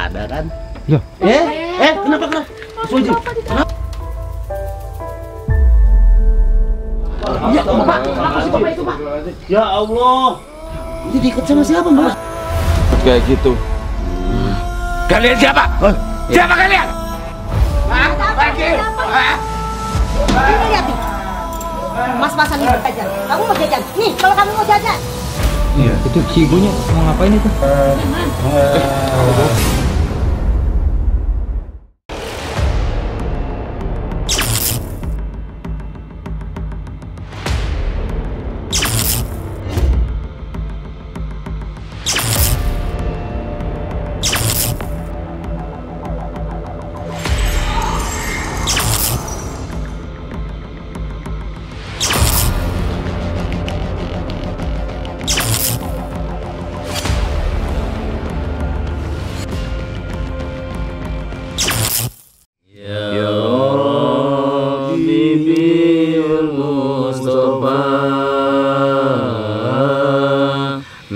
ada kan? Ya. Kenapa? Suji. Kenapa? Ya, Bapak, kenapa sih Bapak itu, Pak? Ya Allah. Ini diikat sama siapa, Mas? Kayak gitu. Kalian siapa? Siapa kalian? Ini lihat nih. Mas-masan ini jajan. Kamu mau jajan? Nih, kalau kamu mau jajan. Iya, itu si ibunya mau ngapain itu?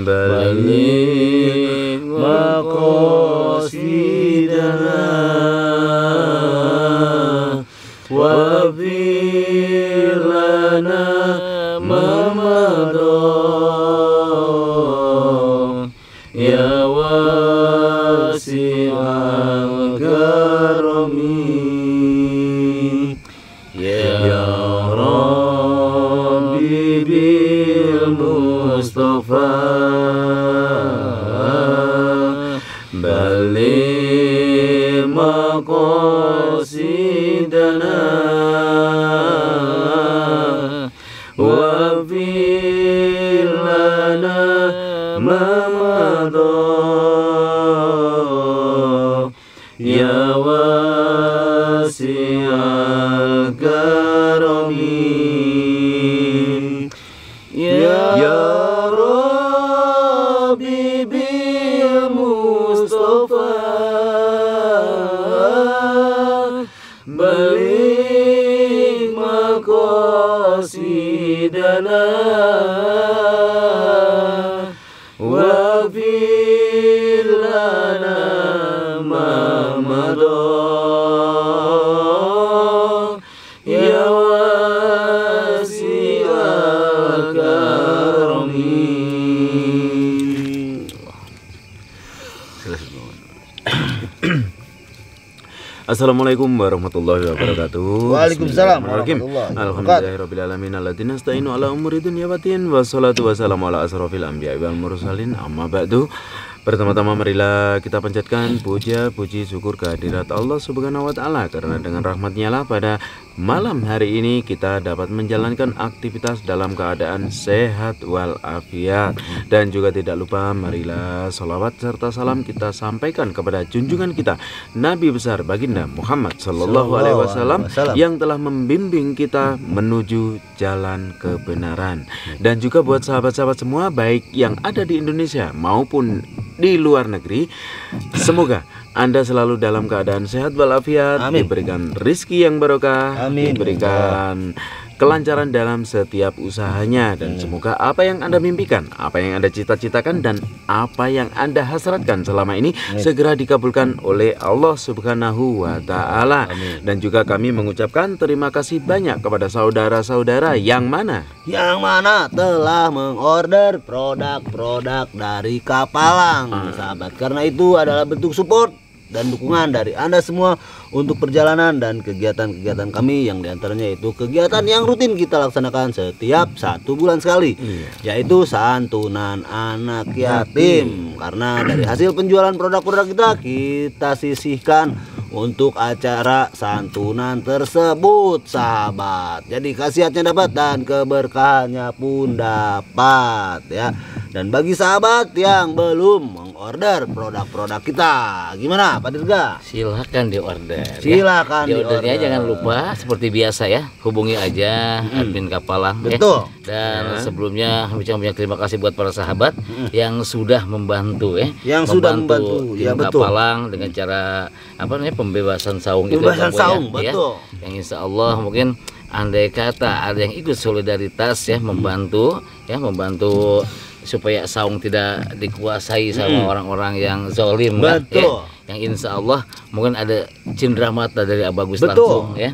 Balik maqasidana wa lana mamadha ya wasi'al karami ya Rabbi bil Mustafa balik maqasidana wa lana mamadha ya wasi'al karami ya Rabbi bil Mustafa balik maqasidana wa lana mamadha ya wasi'al karami. Assalamualaikum warahmatullahi wabarakatuh. Waalaikumsalam Bismillahirrahmanirrahim. Alhamdulillahirabbil alamin alladzina nasta'inu ala umuri dunya waddin wassalatu wassalamu ala asrofil anbiya'i wal mursalin amma ba'du. Pertama-tama marilah kita panjatkan puja puji syukur kehadirat Allah Subhanahu wa taala karena dengan rahmat-Nya lah pada malam hari ini kita dapat menjalankan aktivitas dalam keadaan sehat walafiat. Dan juga tidak lupa marilah salawat serta salam kita sampaikan kepada junjungan kita Nabi besar baginda Muhammad sallallahu alaihi wasallam yang telah membimbing kita menuju jalan kebenaran. Dan juga buat sahabat-sahabat semua baik yang ada di Indonesia maupun di luar negeri, semoga Anda selalu dalam keadaan sehat walafiat, diberikan rizki yang barokah, diberikan kelancaran dalam setiap usahanya, dan semoga apa yang Anda mimpikan, apa yang Anda cita-citakan, dan apa yang Anda hasratkan selama ini segera dikabulkan oleh Allah Subhanahu wa taala. Dan juga kami mengucapkan terima kasih banyak kepada saudara-saudara yang mana telah mengorder produk-produk dari Kapalang, sahabat. Karena itu adalah bentuk support dan dukungan dari Anda semua untuk perjalanan dan kegiatan-kegiatan kami, yang diantaranya itu kegiatan yang rutin kita laksanakan setiap 1 bulan sekali, yaitu santunan anak yatim. Karena dari hasil penjualan produk-produk kita sisihkan untuk acara santunan tersebut, sahabat. Jadi khasiatnya dapat dan keberkahannya pun dapat, ya. Dan bagi sahabat yang belum mengorder produk-produk kita, gimana Pak Dirga? Silahkan diorder. Silakan ya. Diordernya jangan lupa seperti biasa ya, hubungi aja admin Kapalang. Betul. Dan sebelumnya kami ucapkan terima kasih buat para sahabat yang sudah membantu ya. Yang sudah membantu tim Kapalang dengan cara apa namanya pembebasan saung itu. Pembebasan saung, betul. Ya. Yang insya Allah mungkin andai kata ada yang ikut solidaritas ya, membantu supaya saung tidak dikuasai sama orang-orang yang zalim, betul. Ya. yang insya Allah mungkin ada cindera mata dari Abagus Betul. langsung ya,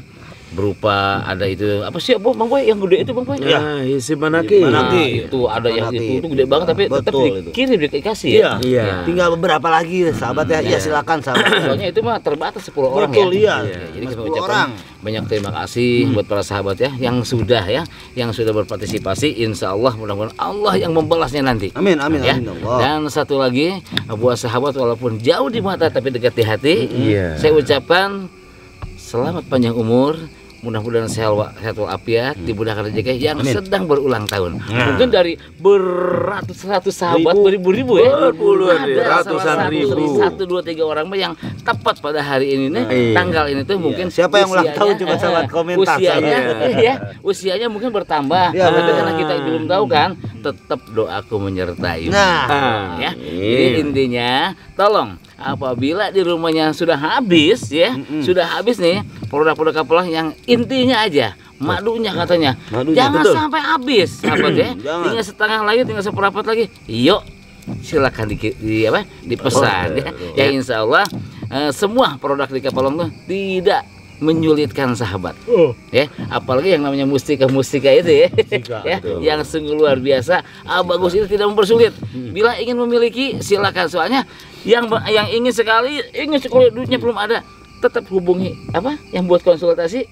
berupa ada itu apa sih Bang Boy yang gede itu Bang Boy? Ya, isi manaki. Nah, itu ada yang itu gede banget tapi tetap Betul, dikirim dikasih ya. Iya. Tinggal beberapa lagi sahabat ya. Iya silakan sahabat. Soalnya itu mah terbatas 10 orang Betul, ya. iya. Jadi kita 10 ucapkan orang. banyak terima kasih buat para sahabat ya yang sudah berpartisipasi. Insya Allah mudah-mudahan Allah yang membalasnya nanti. Amin amin Ya. amin Allah. Dan satu lagi buat sahabat walaupun jauh di mata tapi dekat di hati, Iya. saya ucapkan selamat panjang umur. Mudah-mudahan sehat walafiat, dimudahkan rezeki yang sedang berulang tahun. Mungkin dari beratus-ratus sahabat, beribu-ribu ya. Berpuluhan, Ada ratusan salah ribu. 1, 2, 3 orang mah yang tepat pada hari ini nih, Iya. tanggal ini tuh mungkin Siapa yang ulang usianya, tahun coba sahabat komentar, Usianya, sahabat. ya, usianya mungkin bertambah. Iya, Tapi betul. karena kita belum tahu kan, tetap doaku menyertai. Nah, Ya. Jadi intinya tolong apabila di rumahnya sudah habis ya, sudah habis nih produk-produk kapelang yang intinya aja madunya katanya. Madunya, Jangan betul. sampai habis sahabat ya. Jangan. Tinggal setengah lagi, tinggal seperempat lagi. Yuk silakan dipesan ya. Ya insya Allah semua produk di Kapalong tuh tidak menyulitkan sahabat. Ya, apalagi yang namanya mustika itu ya. Ya, yang sungguh luar biasa. Bagus itu tidak mempersulit. Bila ingin memiliki silakan, soalnya yang ingin sekali duitnya belum ada, tetap hubungi yang buat konsultasi.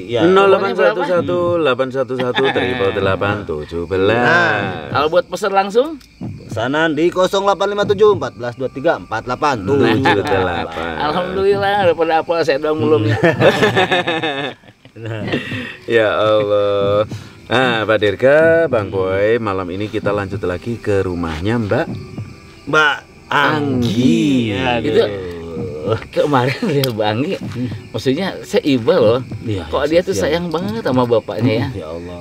ya. 0811 811 817. Kalau buat pesan langsung Pesanan di 0857 1423 4878. alhamdulillah daripada apa saya doang mulumnya. Ya Allah. Nah, Pak Dirga, Bang Boy, malam ini kita lanjut lagi ke rumahnya Mbak Anggi. Itu kemarin dia Bang Anggi, maksudnya saya iba loh. Iya, Kok dia tuh sayang banget sama bapaknya ya. Ya Allah.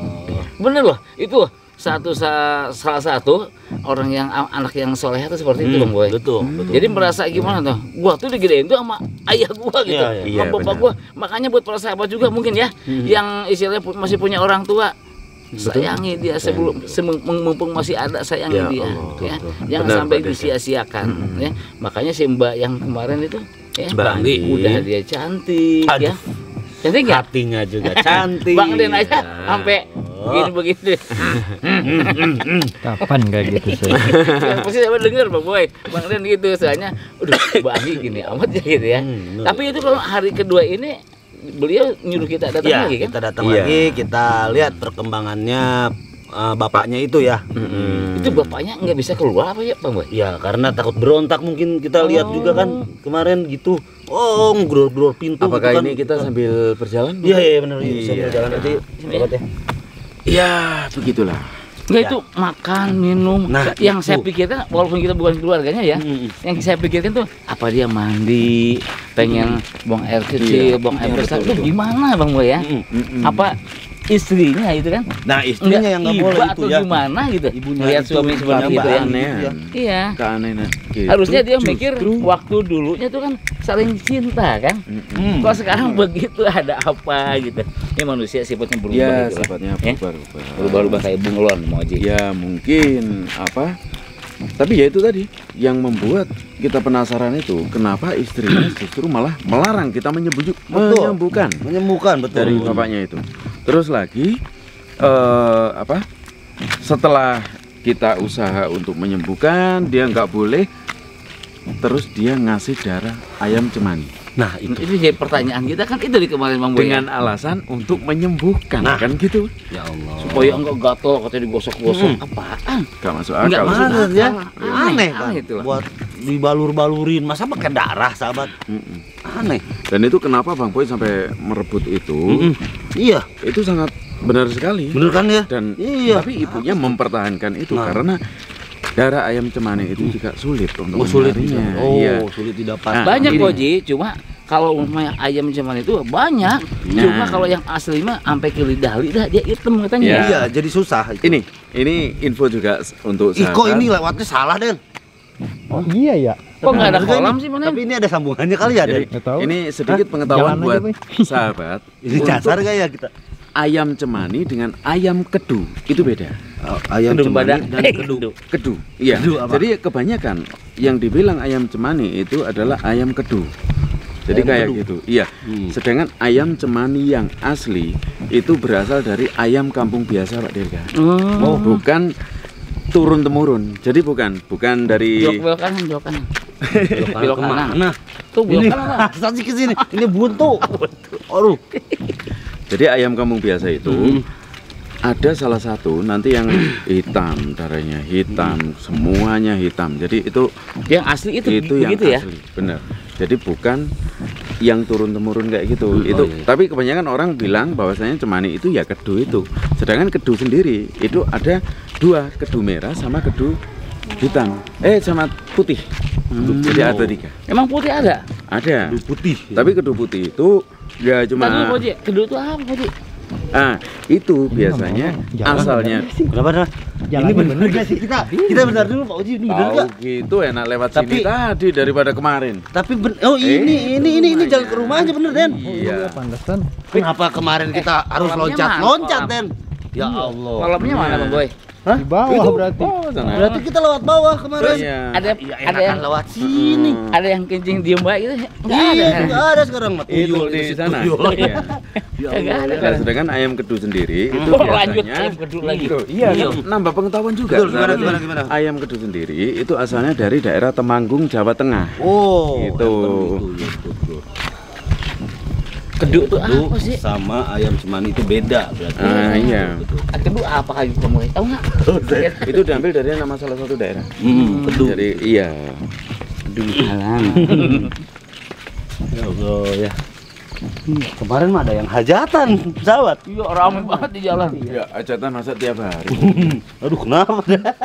Bener loh, itu salah satu orang yang anak yang soleh itu seperti itu Bang Boy. Betul. Jadi merasa gimana tuh? Gua tuh digedein tuh sama ayah gua gitu, iya, sama bapak benar. gua. Makanya buat para sahabat juga mungkin ya, yang istilahnya masih punya orang tua, sayangi dia sebelum mumpung masih ada, sayangi Ya dia. Allah, Ya. betul. Jangan Benar, sampai Pak Deka. disia-siakan. Ya. Makanya si Mbak yang kemarin itu, ya, Mbak Anggi. udah dia cantik, Aduh. ya. Cantik nggak? Hatinya juga cantik. Bang Den aja sampai begini begitu. Kapan kayak gitu sih? Pasti saya dengar Bang Boy, Bang Den gitu, soalnya udah Bang Anggi gini amat ya gitu ya. Tapi itu kalau hari kedua ini beliau nyuruh kita datang Ya, lagi kan? kita datang Iya. lagi, kita lihat perkembangannya bapaknya itu ya. Itu bapaknya nggak bisa keluar apa ya Bang Boy? Ya, karena takut berontak mungkin kita lihat juga kan kemarin gitu. Oh, ngegror-gror pintu. Apakah gitu kan. ini kita sambil berjalan? Iya, iya benar. Iya. Sambil jalan nanti. Sobat ya. Ya, begitulah. Enggak itu makan, minum. Nah, yang itu. saya pikirkan walaupun kita bukan keluarganya ya, yang saya pikirkan tuh apa dia mandi, pengen buang air kecil, buang air besar. Itu gimana Bang Boy ya? Apa istrinya itu kan? Nah, istrinya yang nggak boleh itu atau ya. gimana gitu. Ibunya Lihat itu suami seperti Mbak itu ya. Anggi. Keanehan. Iya. Keanehan. Gitu. Harusnya dia Justru. mikir waktu dulunya tuh kan saling cinta kan. Kok sekarang begitu ada apa gitu. Ya manusia sifatnya berubah Ya, gitu lah. sifatnya Ya. berubah-ubah. Berubah-ubah kayak bunglon mau aja. Ya, mungkin apa? Tapi ya itu tadi yang membuat kita penasaran itu kenapa istrinya justru malah melarang kita menyembuhkan Menyembuhkan betul. dari bapaknya itu. Terus lagi apa? Setelah kita usaha untuk menyembuhkan, dia nggak boleh. Terus dia ngasih darah ayam cemani Nah, itu. Itu jadi pertanyaan kita kan itu di kemarin Bang Boy. dengan alasan untuk menyembuhkan, Nah. kan gitu? Ya Allah. Supaya enggak gatel katanya digosok-gosok. Apaan? Gak masuk Enggak akal. masuk Mana ya? Aneh, Aneh kan. aneh itu lah. Buat dibalur-balurin, masa pakai darah, sahabat? Aneh. Dan itu kenapa Bang Boy sampai merebut itu? Iya, Itu sangat benar sekali. bener kan ya? Dan Iya. tapi ibunya mempertahankan itu Nah. karena darah ayam cemani itu juga sulit untuk sulit mencarinya. Oh, Iya. sulit didapat. Nah, Banyak ini. kok Ji, cuma kalau umpamanya ayam cuman itu banyak. Nah. Cuma kalau yang asli mah sampai ke lidah dia hitam katanya. Ya. Iya, jadi susah. itu. Ini info juga untuk Ih, kok sahabat. ini lewatnya salah, Den? Oh iya ya. Kok nggak ada Bener kan kolam ini? sih mana? Tapi ini ada sambungannya kali ya, Den? Jadi, Nggak tahu. ini sedikit pengetahuan Jalan aja, buat Boy. sahabat. Ini dasar gak ya kita? ayam cemani dengan ayam kedu itu beda. Ayam Kedung cemani badak. dan kedu. Kedu, iya. Kedu apa? Jadi kebanyakan yang dibilang ayam cemani itu adalah ayam kedu. Jadi Ayam kayak kedu. gitu, iya. Sedangkan ayam cemani yang asli itu berasal dari ayam kampung biasa, Pak Dirga. Oh, Bukan turun temurun. Jadi bukan dari belok kanan, belok kanan. Belok kemana? Tuh belok Ini kanan. masa sih ke sini? Ini buntu. Aduh. Jadi ayam kampung biasa itu ada salah satu nanti yang hitam, darahnya hitam, semuanya hitam. Jadi itu Yang asli itu yang begitu ya. asli, benar. Jadi bukan yang turun temurun kayak gitu. Itu tapi kebanyakan orang bilang bahwasanya cemani itu ya kedu itu. Sedangkan kedu sendiri itu ada dua, kedu merah sama kedu hitam. Sama putih. Jadi ada tiga. Emang putih ada? Ada. Kedu putih. Tapi kedu putih itu ya cuma Tadi Poji, kedua itu apa Poji? itu biasanya Jalan, asalnya Kenapa dah? Ini bener gak sih kita? Kita benar dulu Pak Uji, ini bener tahu gak? gitu enak lewat sini Tapi- tadi daripada kemarin. Tapi ini jalan ke rumahnya bener Den. Iya. Pantesan. Kenapa kemarin kita harus Kolamnya loncat mana? Den? Ya Allah. Kolamnya mana Bang Boy? Di bawah berarti. Oh, sana. Berarti kita lewat bawah kemarin. Iya. Ada yang lewat sini. ada yang kencing diem baik gitu. Enggak ada. Iya, kan? nggak ada sekarang mah Itu tuyul di situ, sana. tuyul. Iya. Ya Enggak ada. Nah, sedangkan ayam kedu sendiri itu Oh, lanjut biasanya ayam kedu lagi. Iya, kan nambah pengetahuan juga. Betul, gimana, Sahabat. gimana? Ayam kedu sendiri itu asalnya dari daerah Temanggung, Jawa Tengah. Oh, Gitu. Kedua itu Kedu apa sih? sama ayam cemani itu beda berarti. Iya. Kedua apa kali Bang Boy? Tahu enggak? Itu diambil dari nama salah satu daerah. Kedu. Jadi iya. Ya Allah ya. Kemarin mah ada yang hajatan, sahabat. Iya, ramai banget di jalan. Ya, hajatan masa tiap hari. Aduh, kenapa dah?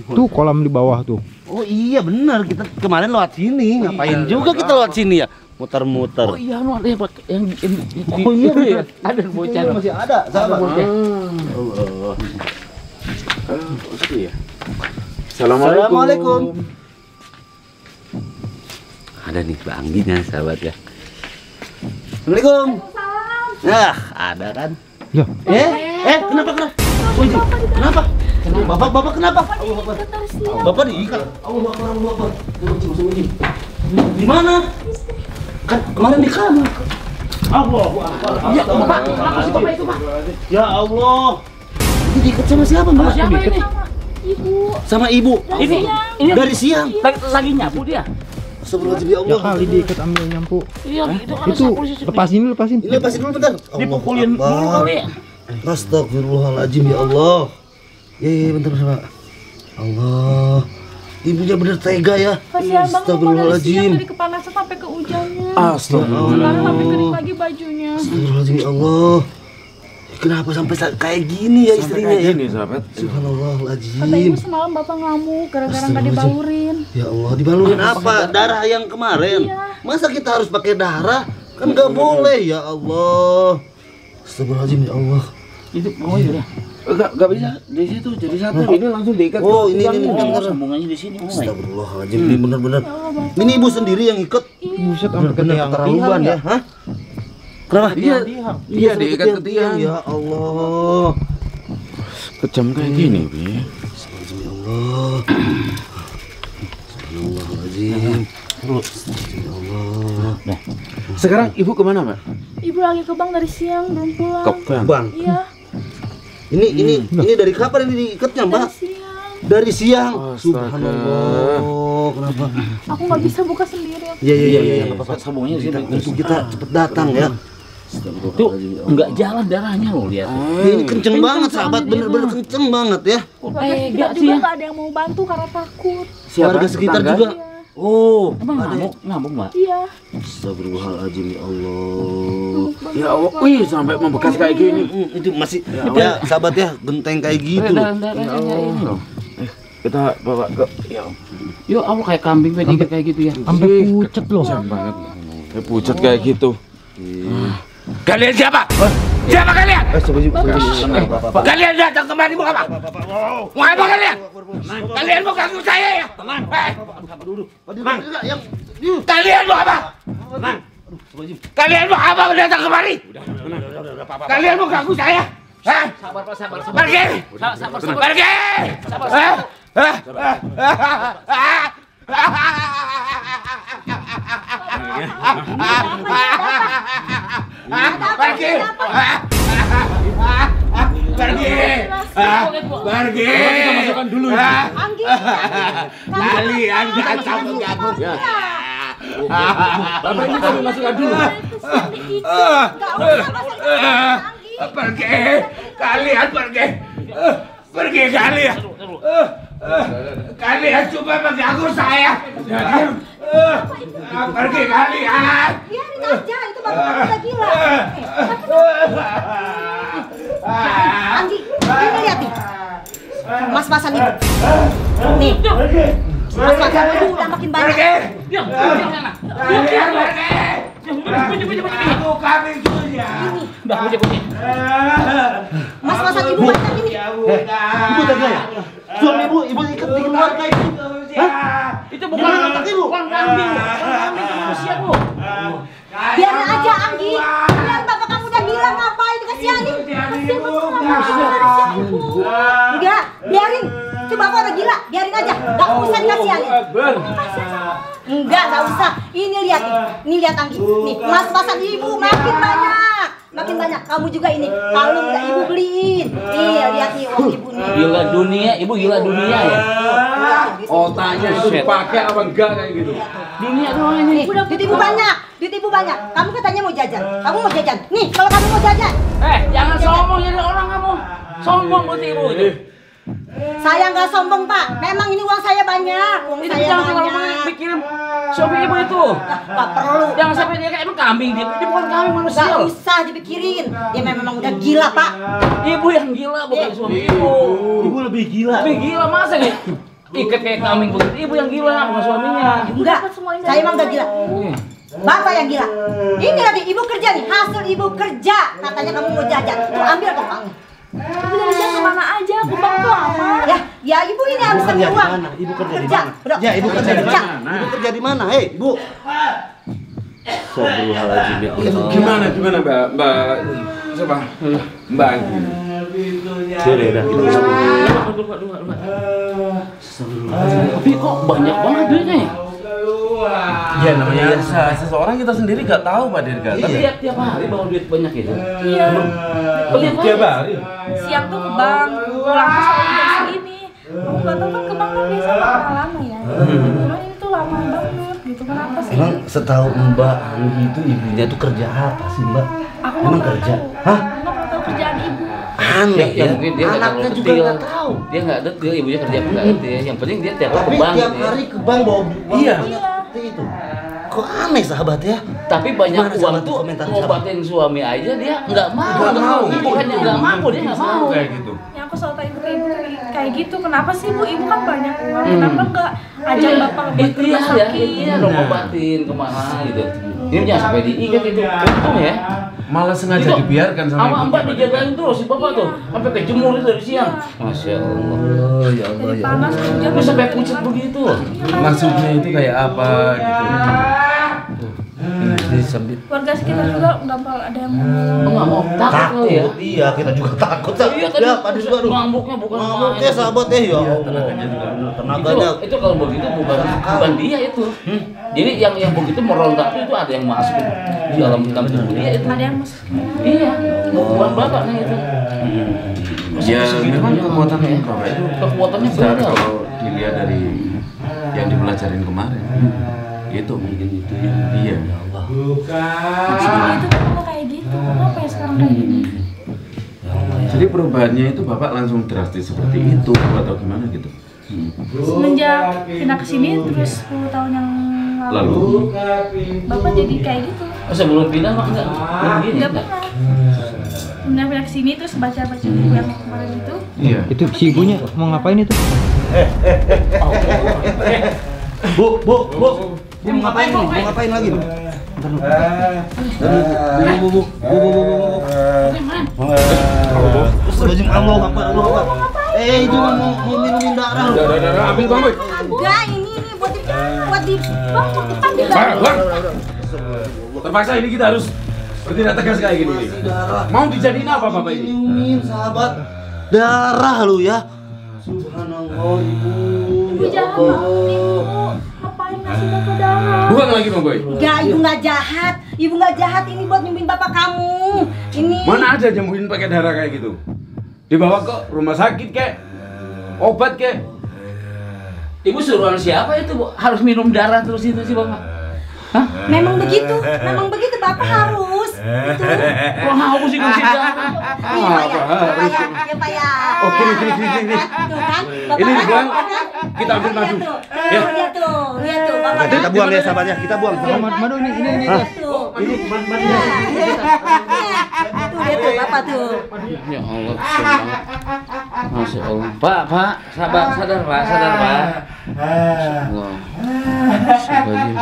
Tuh kolam di bawah tuh. Oh iya benar, kita kemarin lewat sini. Ngapain juga kita lewat sini ya? Muter-muter. Oh iya, no, ada yang Oh iya, bener. ada bocah. Ini masih ada, sahabat. Allah. Iya. Assalamualaikum. Ada nih banginya sahabat ya. Assalamualaikum. Nah, ada kan? Loh, Kenapa? Oh, ini, kenapa? Bapak kenapa? Bapak diikat. Allah. Di mana? Kan kemarin di kamar. Allah. Ya, Bapak. Kenapa sih Bapak itu, Pak? Ya Allah. Ini diikat sama siapa, Mbak? Siapa ini? Sama ibu. Ini Dari siang. lagi nyapu dia. Astagfirullahaladzim ya ya Allah. kali diikat ambil nyampu. Iya, itu kan Itu lepasin. Ini lepasin dulu bentar. dipukulin mulu Allah kali. Akbar. Astagfirullahaladzim ya Allah. Iya bentar Pak. Allah. Ibunya bener tega ya. Kasihan banget Bapak dari siang Astagfirullahaladzim. dari kepanasan sampai ke hujannya. Astagfirullah. Sekarang sampai kering lagi bajunya. Astagfirullahaladzim ya Allah. Kenapa sampai kayak gini ya istrinya ya? Ini sahabat. Kata Subhanallahadzim. ibu semalam Bapak ngamuk gara-gara nggak dibalurin. Ya Allah, dibalurin apa? Darah yang kemarin. Iya. Masa kita harus pakai darah? Kan nggak boleh ya Allah. Astagfirullahaladzim ya Allah. Itu mau ya. Enggak bisa di situ jadi satu. Ini langsung diikat. Oh ini Oh, bener. sambungannya di sini, Boy. Astagfirullahaladzim, ini bener-bener. Ini ibu sendiri yang ikut. Buset sampai ke Bener tiang keterlaluan ya. Hah? Kenapa? Iya, sampai diikat ke tiang. Ya Allah. Kejam kayak gini, Bi. Astagfirullahaladzim ya Allah. Astagfirullahaladzim. Astagfirullahaladzim ya Allah. Sekarang ibu kemana, Mbak? Ibu lagi ke bank dari siang belum pulang. Ke bank. Bang, Iya, ini dari kapan ini diikatnya, dari Mbak? siang. Dari siang. Astaga. Subhanallah. Kenapa? Aku nggak bisa buka sendiri. Iya. Sambungannya di sini. Untuk kita cepet datang ya. Tuh, enggak jalan darahnya loh, lihat. Ini kenceng banget, sahabat. Bener-bener kenceng banget ya. Juga sih ya. nggak ada yang mau bantu karena takut. Warga sekitar Tetangga? juga. Iya. Oh, Emang ada ya? ngamuk, Mbak. Iya. Astagfirullahaladzim ya Allah. Ya Allah, wih sampai membekas kayak gini. Itu masih ya sahabat ya, genteng kayak gitu loh. Darah-darahnya ini loh. Kita bawa ke Yo, Allah kayak kambing kayak gitu ya. Sampai pucet loh. banget. Pucet kayak gitu. Kalian siapa? Siapa kalian? Kalian datang kemari mau apa? Mau apa kalian? Kalian mau ganggu saya ya? Kalian mau apa? Kalian mau apa datang kemari? Kalian mau ganggu saya? Hah? Sabar Pak, sabar. Pergi! Sabar. Pergi! Sabar. Pergi! Pergi! Kita masukkan dulu ya. Anggi. Kalian datang mengganggu. Bapak ini kami masukkan dulu. Enggak usah Anggi. Pergi! Kalian pergi! Pergi kalian! Kalian cuma mengganggu saya! Pergi kalian! Biarin aja, itu bapak kamu udah gila. Anggi, ini lihat nih. Mas-masan ibu. Nih. Mas-masan ibu udah makin banyak. Pergi! Diam. Kalian pergi! Aku kami sudah! Mbak, puji. Mas-masan ibu banyak ini. Ibu tega ya? Suami ibu ikat di keluarga itu. Itu bukan kambing, itu manusia, Bu. Biarin aja Anggi. Biar bapak kamu udah gila ngapain dikasihanin? Kasihan betul manusia dari siapa ibu? Enggak, biarin. Itu bapak udah gila, biarin aja. Gak usah dikasihanin. Enggak usah. Ini lihat nih. Ini lihat Anggi. Nih, mas-masan ibu makin banyak. Makin banyak. Kamu juga ini. Kalung enggak ibu beliin. Nih, lihat nih uang ibu nih. Gila dunia, ibu gila dunia ya. Otaknya itu dipakai apa enggak kayak gitu? Dunia doang ini. Nih, duit ibu banyak. Duit ibu banyak. Kamu katanya mau jajan. Kamu mau jajan. Nih, kalau kamu mau jajan. Jangan sombong jadi orang kamu. Sombong buat ibu itu. Saya nggak sombong Pak. Memang ini uang saya banyak. Uang Itu saya jangan terlalu banyak. pikirin suami ibu itu. Nggak perlu. Jangan sampai dia kayak emang kambing dia. Dia bukan kambing manusia. Nggak usah dipikirin. Dia memang udah gila Pak. Ibu yang gila bukan suami ibu. Ibu lebih gila. Lebih gila masa nih? Ikat kayak kambing begitu. Ibu yang gila bukan suaminya. Enggak. Saya emang udah gila. Bapak yang gila. Ini tadi ibu kerja nih. Hasil ibu kerja. Katanya kamu mau jajan. Tuh ambil dong uangnya. Ibu jajan kemana aja? Ke bank tuh lama. Ya ibu ini habis ambil uang. Ibu kerja di mana? Bro. Ya, ibu kerja di mana? Ibu kerja di mana? Hei, Ibu. Astagfirullahaladzim ya Allah. Gimana Mbak? Siapa? Mbak Anggi. Sudah. Tapi kok banyak banget duitnya ya? Ya namanya seseorang kita sendiri nggak tahu Pak Dirga. Tapi tiap hari bawa duit banyak gitu. Iya. Tiap hari. Siang tuh ke bank, pulang tuh selalu jam segini. Aku nggak tahu kan ke bank kan biasa lama lama ya. Cuma ini tuh lama banget gitu. Kenapa sih? Emang setahu Mbak Anggi itu ibunya tuh kerja apa sih Mbak? Aku Emang nggak kerja? tahu. Hah? Aku nggak pernah tahu kerjaan ibu. Aneh ya. Mungkin dia nggak Anaknya terlalu juga detail. nggak tahu. Dia nggak detail, ibunya kerja apa nggak detail. Yang penting dia tiap hari Tapi ke bank tiap gitu ya. hari ke bank bawa uang Iya. banyak seperti itu. Kok aneh sahabat ya? Tapi banyak Gimana uang sahabat tuh komentar ngobatin suami aja dia nggak mau. Nggak mau. Bukannya nggak mampu, dia nggak mau. Kayak gitu. Yang aku selalu tanya ke ibu kayak gitu. Kenapa sih bu? Ibu kan banyak uang. Kenapa nggak ajak bapak buat Itu ke ya, rumah sakit? iya dong ngobatin kemana gitu. Ini jangan sampai diikat itu. Untung ya. Malah sengaja Itu, dibiarkan sama sama ibunya, mbak Pak dijagain terus si bapak tuh sampai kejemur itu dari siang. Masya Allah. Oh ya Allah Dari ya. panas hujan. Tapi sampai pucat begitu. Maksudnya itu kayak apa gitu. Ini sambil Warga sekitar juga nggak bakal ada yang mau. Nggak mau takut ya. Iya, kita juga takut. Iya tadi Ya, Pak juga mabuknya bukan Mabuknya sahabat ya, ya Allah. Tenaganya juga. Tenaganya. Itu kalau begitu bukan dia itu. Jadi yang begitu merontak itu ada yang masuk di dalam tubuh dia itu. Ada yang masuk. Iya, bukan bapaknya itu. Ya memang kekuatannya ya. Bapak itu Kekuatannya besar benar. kalau dilihat dari yang dipelajarin kemarin. Itu mungkin itu ya. Iya. Sebelum itu kamu kayak gitu. Kenapa ya sekarang kayak gini? Jadi perubahannya itu Bapak langsung drastis seperti itu atau gimana gitu? Semenjak pindah ke sini terus 10 tahun yang lalu bapak jadi kayak gitu. Sebelum pindah mah enggak begini. Nggak pernah. Pindah ke sini terus baca-baca buku yang kemarin itu. Iya. Itu si ibunya mau ngapain itu? Bu. Bu mau ngapain nih? Mau ngapain lagi? Bu. Bu. Astagfirullahaladzim, Allah Akbar. Itu mau minumin darah. Udah, ambil Bang Boy. Enggak, ini buat sih? Bang, mau ke panti Bang, Bang. Bang. Terpaksa ini kita harus bertindak tegas kayak gini nih. Mau dijadiin apa Bapak ini? Ini sahabat darah lu ya. Subhanallah ibu. Ibu jahat banget, Ibu. Ngapain ngasih bapak darah? Buang lagi Bang Boy. Enggak, ibu nggak jahat. Ibu nggak jahat, ini buat nyembuhin bapak kamu. Ini. Mana ada nyembuhin pakai darah kayak gitu? Dibawa ke rumah sakit kek, obat kek. Ibu suruhan siapa itu, Bu? Harus minum darah terus itu sih, Bapak? Hah? Memang begitu bapak harus. Itu. Kok haus sih ngasih darah? Iya pak ya, ya pak ya. Oh, gini. Tuh kan, bapak Ini kan, buang, kan? kita ambil madu. Ya. Lihat tuh, bapak. Kita buang ya sahabatnya, kita buang. Madu ini. Lihat tuh. Ini Tuh lihat tuh bapak tuh. Ya Allah, kesian banget. Masya Allah. Pak, sadar Pak. Allah. Astagfirullahaladzim.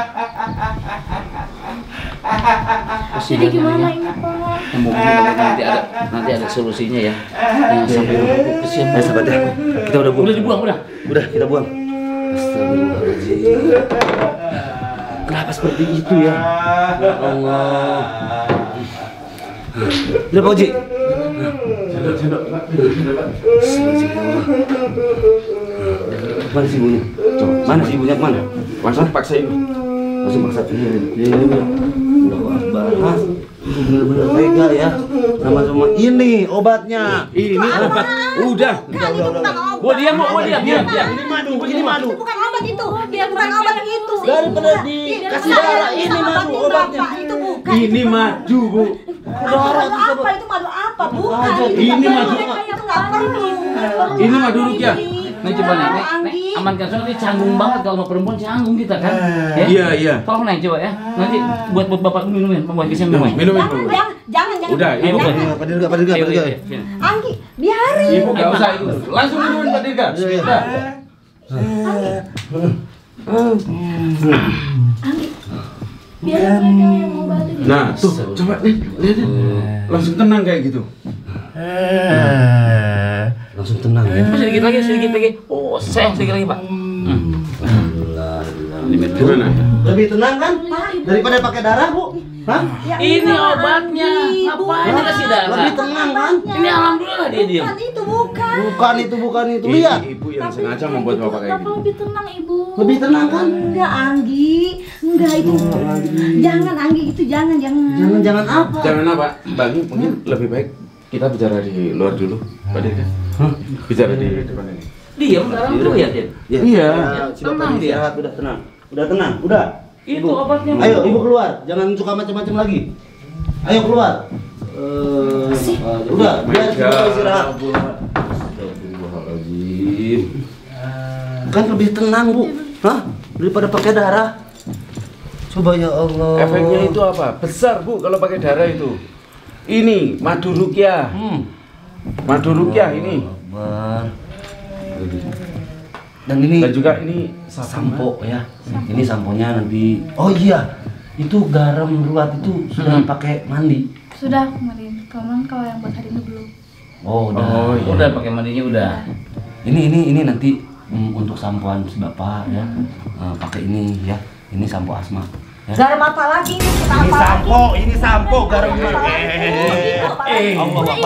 Jadi gimana ini, Pak? Mudah-mudahan nanti ada solusinya ya. Sampai rumah kesian banget. sahabatnya, kita udah buang. Udah dibuang, udah. Udah kita buang. Astagfirullahaladzim. Kenapa seperti itu ya? Ya Allah. Udah Pak Oji. Mana sih ibunya? Mana sih ibunya? Mana? Langsung paksa ini. Langsung paksa ini. Allahu Akbar. Hah? Itu benar-benar tega ya. Sama-sama ini obatnya. Ini obat. Udah. Kan itu bukan obat. Gua diam. Ini madu, ini madu. Itu bukan obat itu. Dia bukan obat itu. Daripada dikasih darah, ini madu obatnya. Itu bukan. Ini madu, Bu. Madu apa itu madu apa bukan? Ini madu. Itu nggak perlu. Ini madu Rukyah. Nih coba nih, amankan soalnya ini canggung banget kalau sama perempuan canggung kita kan. Ya? Iya. Tolong nih coba ya. Nanti buat bapak minumin, pembuat kisah minumin. Minumin, Bu. Jangan. Udah, Ibu. Padahal enggak. Anggi, biarin. Ibu nggak usah itu. Langsung minumin Pak Dirga. Bismillah. Biar mereka yang ngobatin. Nah, tuh, coba nih, lihat. Langsung tenang kayak gitu. Langsung tenang ya. Sedikit lagi. Oh, sayang sedikit lagi, Pak. Gimana? Lebih tenang kan? Daripada pakai darah, Bu. Hah? Ya, Ini enggak, obatnya. Anggi, Ngapain bukan. dikasih darah? Lebih tenang kan? Ini alhamdulillah dia diam. Bukan itu, bukan. Bukan itu. Lihat. Ibu yang sengaja membuat bapak kayak Bapak gini. lebih tenang, Ibu. Lebih tenang kan? Enggak, Anggi. Enggak itu. Jangan, Anggi, itu jangan. Jangan apa? Jangan apa? Bang, mungkin lebih baik kita bicara di luar dulu, Pak Dirga. Bicara di depan ini. Diam sekarang dulu ya, Din. Iya. Si Bapak Tenang dia. istirahat, udah tenang. Udah tenang, udah. Itu obatnya. Bu. Ayo, Ibu keluar. Jangan suka macam-macam lagi. Ayo keluar. Udah, biar si Bapak istirahat. Astagfirullahaladzim. Kan lebih tenang, Bu. Hah? Daripada pakai darah. Coba ya Allah. Efeknya itu apa? Besar, Bu, kalau pakai darah itu. Ini madu Rukyah. Madu Rukyah ini. Akbar. Dan ini Dan juga ini sampo ya. Ini samponya nanti. Oh iya. Itu garam ruat itu sudah pakai mandi. Sudah kemarin. Kalau yang buat hari ini belum. Oh, udah. Oh, iya. Udah pakai mandinya udah. Ini nanti untuk sampoan si Bapak ya. Pakai ini ya. Ini sampo asma. Ya. Garam apa lagi ini? Kita apa lagi? Ini sampo garam.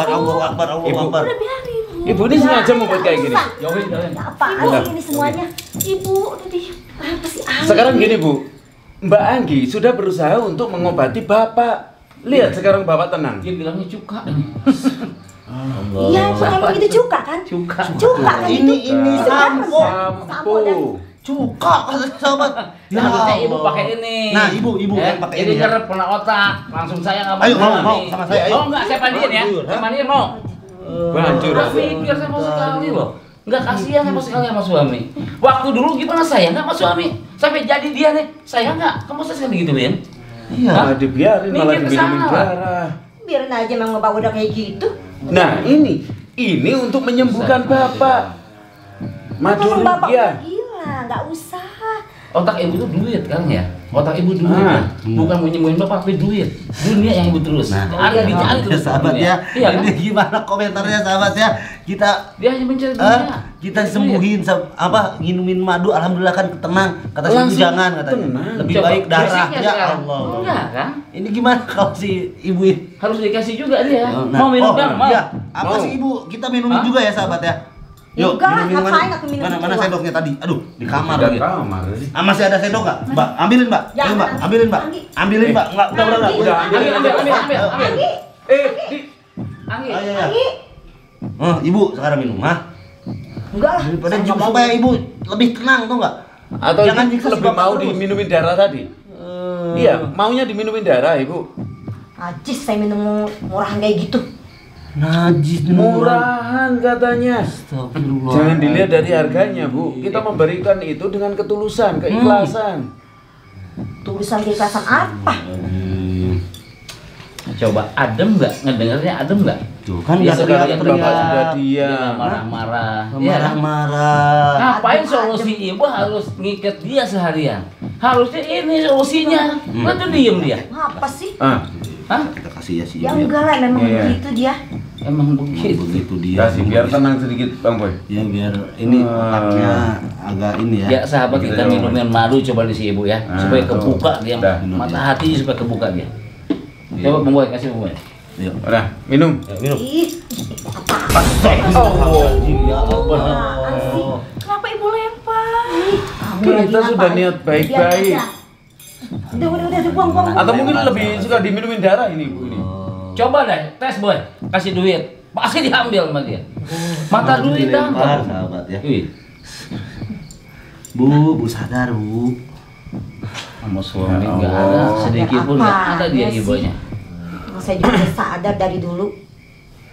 Allah Akbar. Udah biarin, Bu. Ibu ini sengaja membuat kayak gini. Jauhin. Apaan sih ini semuanya? Ibu, udah di. Apa sih Anggi? Sekarang gini, Bu. Mbak Anggi sudah berusaha untuk mengobati Bapak. Lihat sekarang Bapak tenang. Dia bilangnya cuka. Iya, emang itu cuka kan? Cuka. Cuka kan itu? Ini sampo. Sampo. Cuka sahabat. Ya, harusnya ibu pakai ini. Nah, ibu yang pakai ini. ini ya. Nyerap kena otak. Langsung saya nggak Ayo, mau nih. sama saya, ayo. Oh enggak, saya mandiin ya. Saya mandiin mau. Hancur. Nggak pikir sama sekali loh. Nggak kasihan sama sekali sama suami. Waktu dulu gimana saya nggak sama suami. Sampai jadi dia nih, saya nggak. Kamu saya sekali digituin. Iya. Malah dibiarin, malah Mikir dibinimin kesana. darah. Biarin aja emang Bapak udah kayak gitu. Nah, ini untuk menyembuhkan Bapak. Madu Emang Bapak udah Rukyah. gila, nggak usah. Otak ibu tuh duit kan ya. Otak ibu duit. Ah. Bukan mau nyembuhin bapak tapi duit. Dunia yang ibu terus. Cari dicari Ya, terus sahabat dunia. ya. Iya kan? Ini gimana komentarnya sahabat ya? Kita Dia hanya mencari dunia. kita sembuhin nginumin madu, alhamdulillah kan tenang. Kata si ibu jangan katanya. Lebih Coba, baik darah. basicnya Ya sekarang. Allah. Enggak kan? Ini gimana kalau si ibu ini? Harus dikasih juga dia. Nah, Mau minum bang? Mau? Iya. Apa sih ibu? Kita minumin juga ya sahabat ya. Yuk, Enggak lah, minum ngapain aku minum Mana itu, sendoknya tadi? Aduh, di kamar Ada lagi. kamar tadi. Masih ada sendok nggak? Mbak, ambilin Mbak. Jangan, Ayo Mbak, Anggi. ambilin Mbak. Anggi. Ambilin Mbak. Enggak, udah. Udah, ambilin aja. Ambil. Anggi, Anggi. Ayo ya. Anggi. Ibu sekarang minum, ha? Enggak lah. Daripada supaya ibu lebih tenang tuh nggak? Atau Jangan ibu dikasih lebih bapak mau terus. diminumin darah tadi? Iya, maunya diminumin darah, Ibu. Najis saya minum murahan kayak gitu. Najis Murahan katanya. Astagfirullah. Jangan dilihat dari harganya, Bu. Kita memberikan itu dengan ketulusan, keikhlasan. Tulisan keikhlasan apa? Coba adem nggak? Ngedengarnya adem nggak? Tuh kan Ya, nggak sekali yang Bapak sudah Dia diam. marah-marah. Ya, kan? marah-marah. Ngapain Adem, solusi ibu harus ngikat dia seharian? Harusnya ini solusinya. Itu diem dia. Apa sih? Hah? Kita kasih ya si Ya ibu. enggak lah, memang Iya. begitu dia. Emang begitu. Begitu dia. Kasih biar tenang sedikit, Bang Boy. Ya biar ini otaknya agak ini ya. Ya sahabat kita minumin madu coba di si ibu ya, supaya tuh. kebuka dia Dah, mata hati supaya kebuka dia. Coba Bang Boy kasih Bang Boy. Yuk. Udah, minum. Ya, minum. Ih, Ya Allah. Kenapa ibu lempar? kamu Kita lagi sudah ngapain? niat Biar baik-baik. aja. Udah, buang. Atau mungkin lebih suka diminumin darah ini, Bu ini. Coba deh, tes Boy, kasih duit, pasti diambil sama dia. Mata duit Dilempar, dah. sahabat ya. Wih, Bu sadar, Bu. sama suami nggak ada sedikit pun nggak ada dia Apaan ibunya. Saya juga udah sadar dari dulu.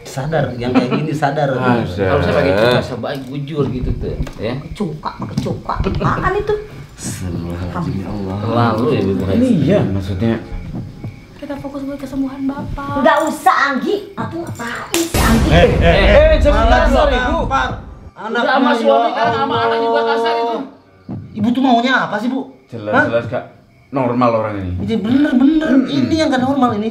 Sadar, yang kayak gini sadar. Kalau saya pakai cuka sebaik bujur gitu tuh, ya. Pakai cuka. Apaan itu? Astagfirullahaladzim, ya Allah. Lalu ya ibu. Ini iya maksudnya. Kita fokus buat kesembuhan bapak. Enggak usah, Anggi. Aku ngapain sih, Anggi? Jangan Malah kasar, dia Ibu. tampar. Udah sama Anaknya, suami ya kan sama Allah. anak juga kasar itu. Ibu tuh maunya apa sih, Bu? Jelas-jelas Kak normal orang ini. Ini bener. Ini yang gak normal ini.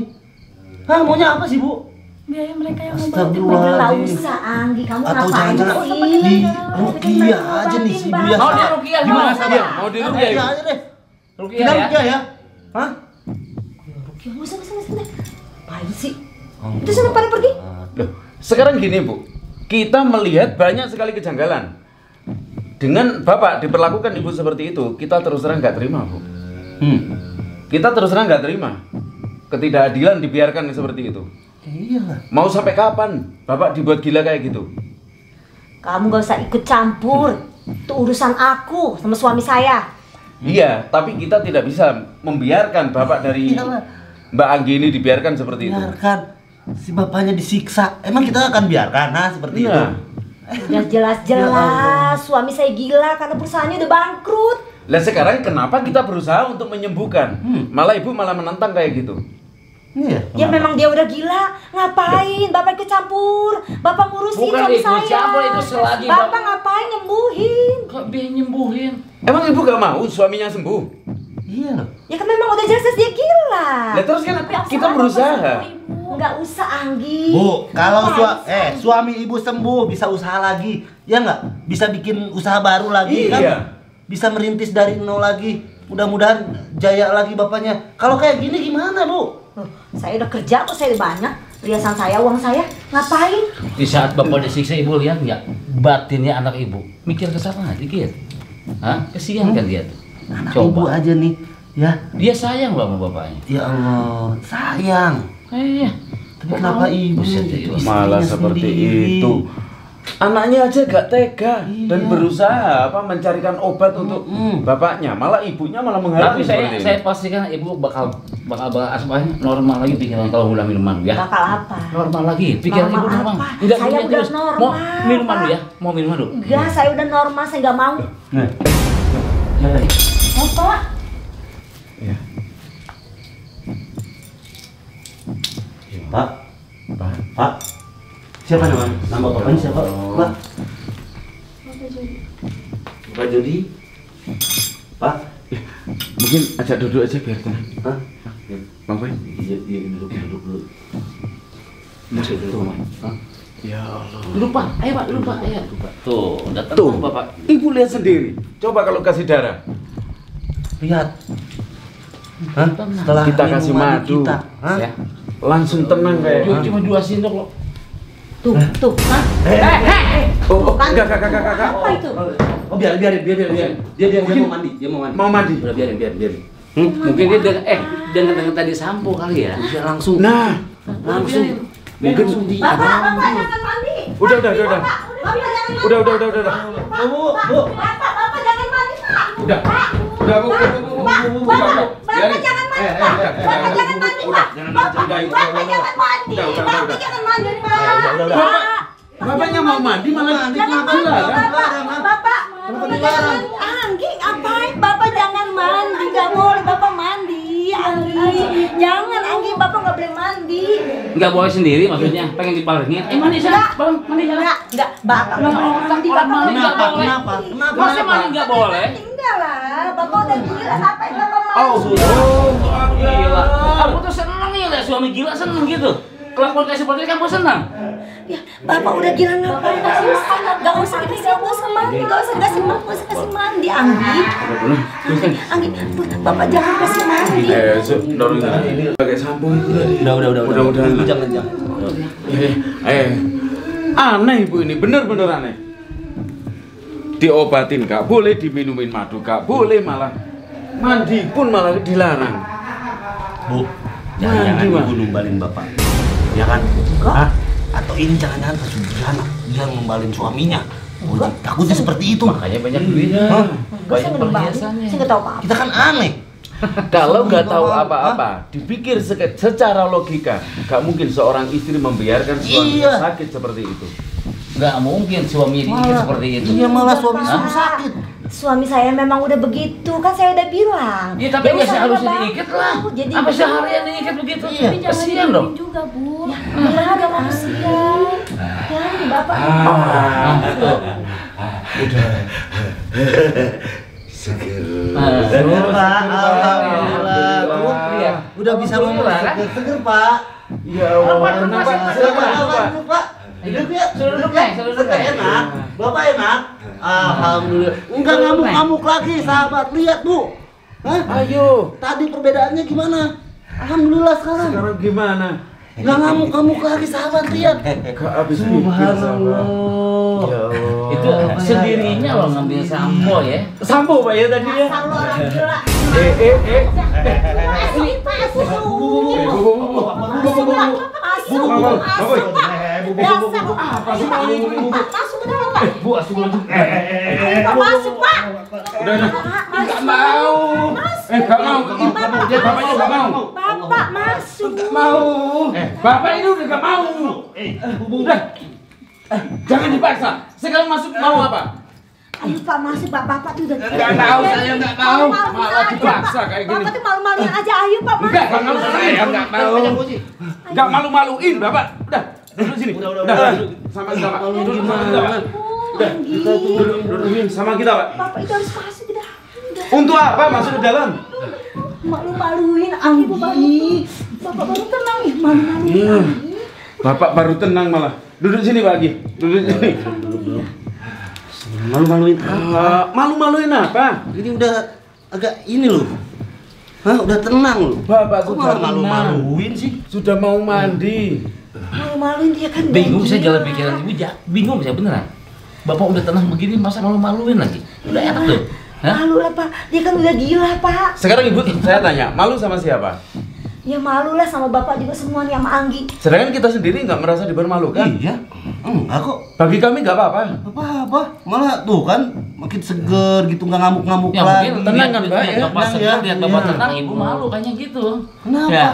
Hah, maunya apa sih, Bu? Biaya mereka yang Astagfirullah. Enggak usah, Anggi. Kamu Atau ngapain jangan-jangan sih? di Rukia aja nih si Bu ya. Mau dia Rukiah, Gimana mau? sahabat? Mau di Rukia Rukiah, aja deh. Rukiah Kita ya. Rukia ya. Hah? Ya, usah. Apaan sih? Itu sana pada pergi. Loh, sekarang gini Bu, kita melihat banyak sekali kejanggalan. Dengan Bapak diperlakukan Ibu seperti itu, kita terus terang nggak terima Bu. Kita terus terang nggak terima. Ketidakadilan dibiarkan seperti itu. Iyalah. Mau sampai kapan Bapak dibuat gila kayak gitu? Kamu gak usah ikut campur. Itu urusan aku sama suami saya. Iya, tapi kita tidak bisa membiarkan Bapak dari Iyalah. Mbak Anggi ini dibiarkan seperti itu. Biarkan si bapaknya disiksa. Emang kita akan biarkan seperti itu? Nah, Udah jelas-jelas suami saya gila karena perusahaannya udah bangkrut. lah sekarang kenapa kita berusaha untuk menyembuhkan? Malah Ibu malah menentang kayak gitu. Iya. Ya memang dia udah gila. Ngapain Bapak ikut campur? Bapak ngurusin Bukan suami ikut saya. campur, itu selagi Bapak ngapain nyembuhin? Kok dia nyembuhin? Emang Ibu gak mau suaminya sembuh? Iya loh. Ya kan memang udah jelas dia gila. Lah terus kan kita berusaha. Enggak usah, Anggi. Bu, kalau Ngapain sih? suami ibu sembuh bisa usaha lagi, ya nggak? Bisa bikin usaha baru lagi Iya. kan? Bisa merintis dari nol lagi. Mudah-mudahan jaya lagi bapaknya. Kalau kayak gini gimana, Bu? Saya udah kerja kok, saya udah banyak. Perhiasan saya, uang saya. Ngapain? Di saat bapak disiksa ibu lihat nggak batinnya anak ibu mikir ke sana dikit. Hah? Kesian kan dia tuh. Anak ibu Coba. aja nih, ya. Dia sayang loh sama bapaknya. Ya Allah, sayang. Iya. Tapi kenapa ibu Buset, itu Malah istrinya seperti sendiri? itu. Anaknya aja gak tega dan Iya. berusaha mencarikan obat untuk bapaknya. Malah ibunya malah menghalangi Tapi saya seperti saya ini. pastikan ibu bakal asmanya normal lagi pikiran kalau udah minuman ya. Bakal apa? Normal lagi pikiran Normal ibu normal. apa? Enggak Saya dunia udah terus. normal, Mau minuman Pak. dulu ya? Mau minuman dulu. Enggak, saya udah normal, saya nggak mau. Nah, Bapak, Pak, Pak. Siapa nama bapaknya siapa? Pak. Bapak Jody. Pak. Mungkin ajak duduk aja biar tenang. Hah? Bang Boy. Iya, duduk dulu. Masuk dulu. Hah? Ya Allah. Duduk Pak, ayo Pak, duduk Pak, ayo. Tuh, udah Tuh, tenang Bapak. Ibu lihat sendiri. Coba kalau kasih darah. Lihat. Hah? Setelah Kita kasih minuman madu. kita, hah? Ya. Langsung tenang kayak. Cuma 2 sendok loh. Tuh, tuh. Hah? Oh, Kan? enggak. Apa itu? Oh, biarin. Dia mau mandi. Mau mandi. Udah biarin. Mungkin dia dengar tadi sampo kali ya. Dia langsung. Nah, Langsung. mungkin Bapak jangan mandi. Udah. Bapak jangan mandi. Udah. Bapak jangan mandi, Pak. Udah, Bu. Bapak jangan mandi, Pak. Bapak jangan mandi, Pak. Bapak jangan mandi, Pak. Bapaknya mau mandi malah Jangan mandi, Bapak. Jangan Anggi, ngapain? Bapak jangan mandi, nggak boleh Bapak mandi, Anggi. Jangan Anggi, Bapak nggak boleh mandi. Enggak boleh sendiri maksudnya, pengen diparengin. Mandi sana, Bang, mandi sana. Enggak, Bapak nggak boleh mandi. Bapak Mandi nggak boleh. Kenapa? Masa mandi nggak boleh? Enggak lah, Bapak udah gila sampai Bapak mandi. Gila. Aku tuh seneng ya lihat suami gila, seneng gitu. Kelakuan kayak seperti ini kamu senang? Ya, Bapak udah gila ngapain? Gak usah dikasih mandi, gak usah kasih mandi, Anggi. Anggi, Bapak jangan kasih mandi. dorong ini pakai sampo itu tadi. Udah. Mudah-mudahan lah. Jangan. Aneh ibu ini, bener-bener aneh. Diobatin gak boleh, diminumin madu gak boleh, malah mandi pun malah dilarang. Bu, jangan Mandi, Mas. ibu numbalin bapak. Ya kan? Hah? Atau ini jangan-jangan pesugihan dia numbalin suaminya. Oh, takutnya seperti itu. Makanya banyak duitnya. Banyak perhiasannya. Saya nggak tahu apa. Kita kan aneh. Kalau nggak tahu apa-apa, dipikir secara logika, nggak mungkin seorang istri membiarkan suaminya Iya. sakit seperti itu. Nggak mungkin suami diikat seperti itu. Dia malah suami suruh sakit. Suami saya memang udah begitu, kan saya udah bilang. Ya tapi Dia nggak usaha seharusnya bagus, diikat lah. Jadi Apa seharian diikat begitu? Iya. Kasihan dong. juga Bu. benar ada manusia. Ya, Bapak. Seger Pak, alhamdulillah. Iya. Udah bisa ngomong seger Pak. Ya Allah, tenang Pak, Silakan Pak. Pak. Duduk ya. Suruh duduk, Neng, suruh duduk, Neng. Enak. Bapak enak. Alhamdulillah. Enggak ngamuk-ngamuk lagi, sahabat. Lihat, Bu. Hah? Ayo, Tadi perbedaannya gimana? Alhamdulillah sekarang. sekarang gimana? Enggak ngamuk-ngamuk lagi, sahabat. Lihat. Gak habis pikir sama. Subhanallah. Ya Allah. Itu sendirinya loh ngambil sampo ya. Sampo Pak ya tadi ya? Asal lu orang gila. Masuk, Pak. Udah. Gak mau. Gak mau. Dia bapaknya gak mau. Bapak masuk. Mau. Bapak ini udah gak mau. Udah. Jangan dipaksa. Sekarang masuk mau apa? Ayo Pak masuk, Pak. Bapak tuh udah. Nggak mau, saya nggak mau. Malah dipaksa kayak gini. Bapak tuh malu-maluin aja. Ayo Pak masuk. Enggak mau. Saya nggak mau. Nggak malu-maluin Bapak. Udah. Duduk sini. Udah. Sama-sama. Duduk sama kita Pak. Udah. Kita duduk sama kita Pak. Bapak itu harus masuk ke dalam. Untuk apa masuk ke dalam? Malu-maluin Anggi. Bapak baru tenang nih, malu-maluin. Bapak baru tenang malah. Duduk sini Pak Agi. Duduk sini. Malu-maluin apa? Malu-maluin apa? Ini udah agak ini loh. Hah, udah tenang loh. Bapak Kok sudah malah malu-maluin sih? Sudah mau mandi. Malu-maluin dia kan. Bingung saya gila. jalan pikiran ibu, bingung saya beneran. Bapak udah tenang begini masa malu-maluin lagi? Udah enak tuh. Hah? Malu lah Pak. Dia kan udah gila Pak. Sekarang Ibu saya tanya, malu sama siapa? Ya malu lah sama Bapak juga semua nih sama Anggi. Sedangkan kita sendiri nggak merasa dipermalukan. Iya. Enggak kok. Bagi kami nggak apa-apa. Apa-apa. Malah tuh kan makin seger gitu, nggak ngamuk-ngamuk Ya lagi. mungkin Tenang kan, Pak, lihat ya? Bapak Tenang segar, ya. lihat Bapak Iya. tenang, ibu malu kayaknya gitu. Kenapa? Ya.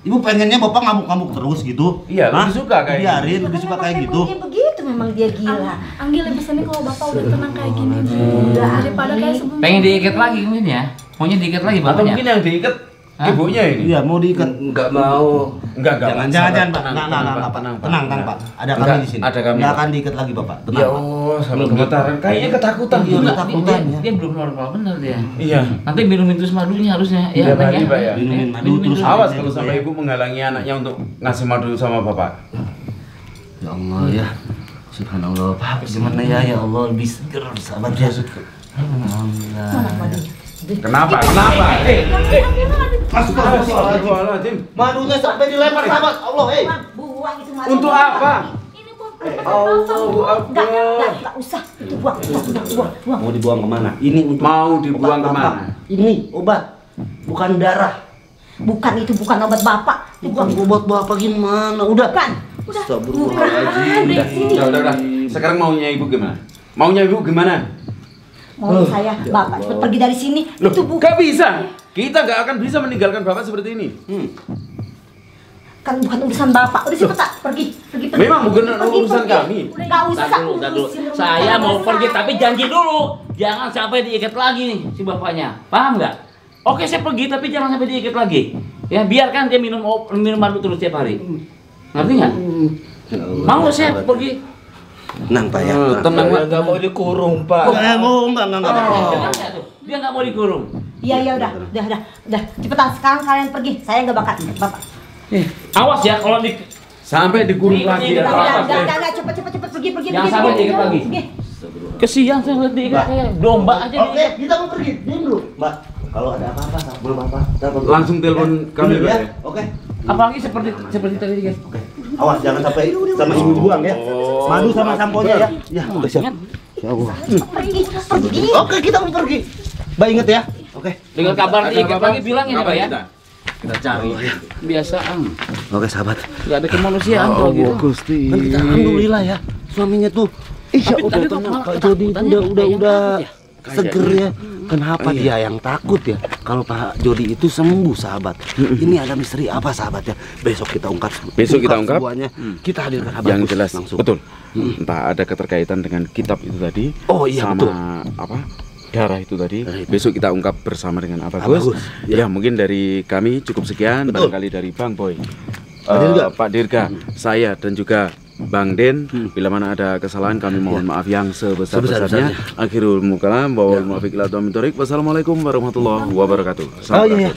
Ibu pengennya bapak ngamuk-ngamuk terus gitu? Iya, Hah? lebih suka kayak Biarin, lebih suka kayak gitu. Begitu memang dia gila. Anggi lebih seneng kalau Bapak udah tenang kayak gini Bu. Daripada kayak sebelumnya. Pengen diikat lagi mungkin ya? Maunya diikat lagi Atau bapaknya? mungkin yang diikat Hah? ibunya ini. Iya, mau diikat. Nggak mau. Enggak. Jangan, Pak. Tenang, Pak. Ada kami Enggak, di sini. ada kami, Nggak Pak. akan diikat lagi, Bapak. Ya Tenang, Pak. Allah, sambil gemetaran. Kayaknya ketakutan. Iya, Enggak, ketakutan, ya. dia belum normal bener dia. Iya. Nanti minumin terus madunya harusnya. Iya, Bang, Pak, ya. Minumin madu terus. Awas Iya, kalau iya. sampai ibu menghalangi anaknya untuk ngasih madu sama bapak. Ya Allah ya. Subhanallah. Pak, gimana ya Allah lebih seger sahabat ya. Alhamdulillah. Kenapa? Astagfirullahaladzim. Madunya sampai dilempar sahabat. Allah, Buang itu madu. Untuk apa? Ini buat Enggak usah. Itu buang. Mau dibuang kemana? Ini untuk Mau dibuang obat kemana? Bapak. Ini obat, bukan darah. Bukan itu bukan obat Bapak. Bukan obat Bapak gimana? Udah. Bukan. Astagfirullahaladzim. Udah. Sekarang maunya ibu gimana? Maunya ibu gimana? Mau saya Bapak cepat pergi dari sini. Loh, Itu bukan. gak bisa. Kita gak akan bisa meninggalkan bapak seperti ini. Kan bukan urusan Bapak. Udah cepat pergi. Memang bukan urusan kami. Enggak usah. Tar dulu. Saya mau pergi tapi janji dulu. Jangan sampai diikat lagi nih si bapaknya. Paham nggak? Oke, saya pergi tapi jangan sampai diikat lagi. Ya, biarkan dia minum madu terus tiap hari. Ngerti nggak? Mau saya pergi. Tenang Pak ya. Tenang Pak. Nggak mau dikurung, Pak. Enggak. Dia nggak mau dikurung. Iya udah. Cepetan sekarang kalian pergi. Saya nggak bakal Bapak. Awas ya kalau di Sampai dikurung lagi ya. Enggak, cepet pergi. Jangan sampai diikat lagi. Kesian saya ngeliat diikat kayak domba aja. Oke, kita mau pergi. Diam dulu. Mbak, kalau ada apa-apa sama Bapak, Langsung telepon kami Pak ya. Oke. Apalagi seperti tadi guys. Oke. Awas jangan sampai sama ibu buang ya. Madu sama samponya ya. Ya, udah siap. Ya Allah. Pergi. Oke, kita mau pergi. Mbak inget ya. Oke. Dengan kabar diikat lagi bilangin ya Pak ya. Kita cari. Biasaan. Oke, sahabat. Nggak ada kemanusiaan kalau gitu. Gusti. Kan kita alhamdulillah ya. Suaminya tuh udah tenang. Pak Jody udah seger ya. Kenapa dia yang takut ya? Kalau Pak Jody itu sembuh, sahabat. Ini ada misteri apa, sahabat ya? Besok kita ungkap. Semuanya. Kita hadirkan abang Yang jelas langsung. betul. Entah ada keterkaitan dengan kitab itu tadi. Oh iya, sama betul. apa? Darah itu tadi. Besok kita ungkap bersama dengan Abagus. Ya. Ya, mungkin dari kami cukup sekian. Betul. Barangkali dari Bang Boy, Pak Dirga, saya dan juga Bang Den, bila mana ada kesalahan kami mohon maaf yang sebesar-besarnya. Akhirul mukalam, wal muwaffiq ila aqwamit thoriq. Wassalamualaikum warahmatullahi wabarakatuh. Oh iya.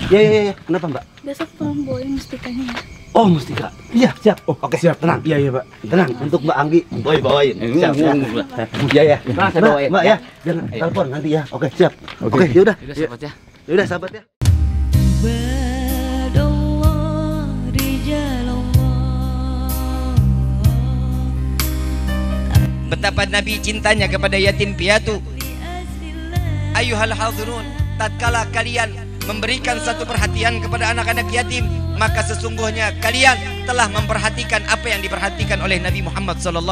Kenapa, Mbak? Besok tolong bawain mustikanya. Oh, Mustika. Iya, siap. Oke, siap. Tenang. Iya, Pak. Tenang. Untuk Mbak Anggi, Boy bawain. Siap, ya. Iya. Nah, saya bawain. Mbak ya. Jangan telepon nanti ya. Oke, siap. Oke, yaudah. Udah sahabat ya. Yaudah, sahabat ya. Betapa Nabi cintanya kepada yatim piatu. Ayuhal hadirun, tatkala kalian memberikan satu perhatian kepada anak-anak yatim, maka sesungguhnya kalian telah memperhatikan apa yang diperhatikan oleh Nabi Muhammad SAW.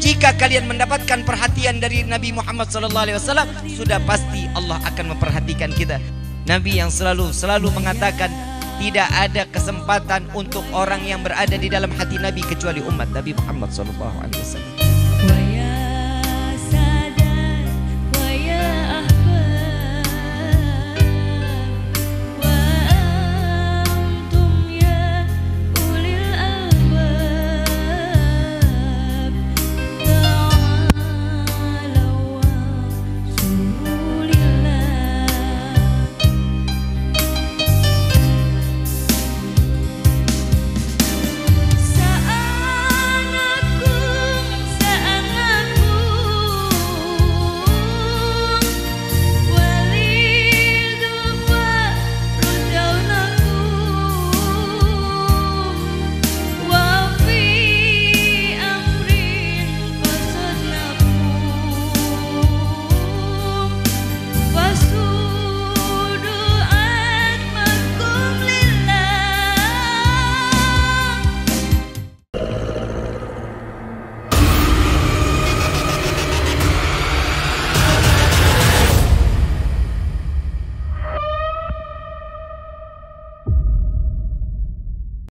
Jika kalian mendapatkan perhatian dari Nabi Muhammad SAW, sudah pasti Allah akan memperhatikan kita. Nabi yang selalu mengatakan tidak ada kesempatan untuk orang yang berada di dalam hati Nabi kecuali umat Nabi Muhammad SAW.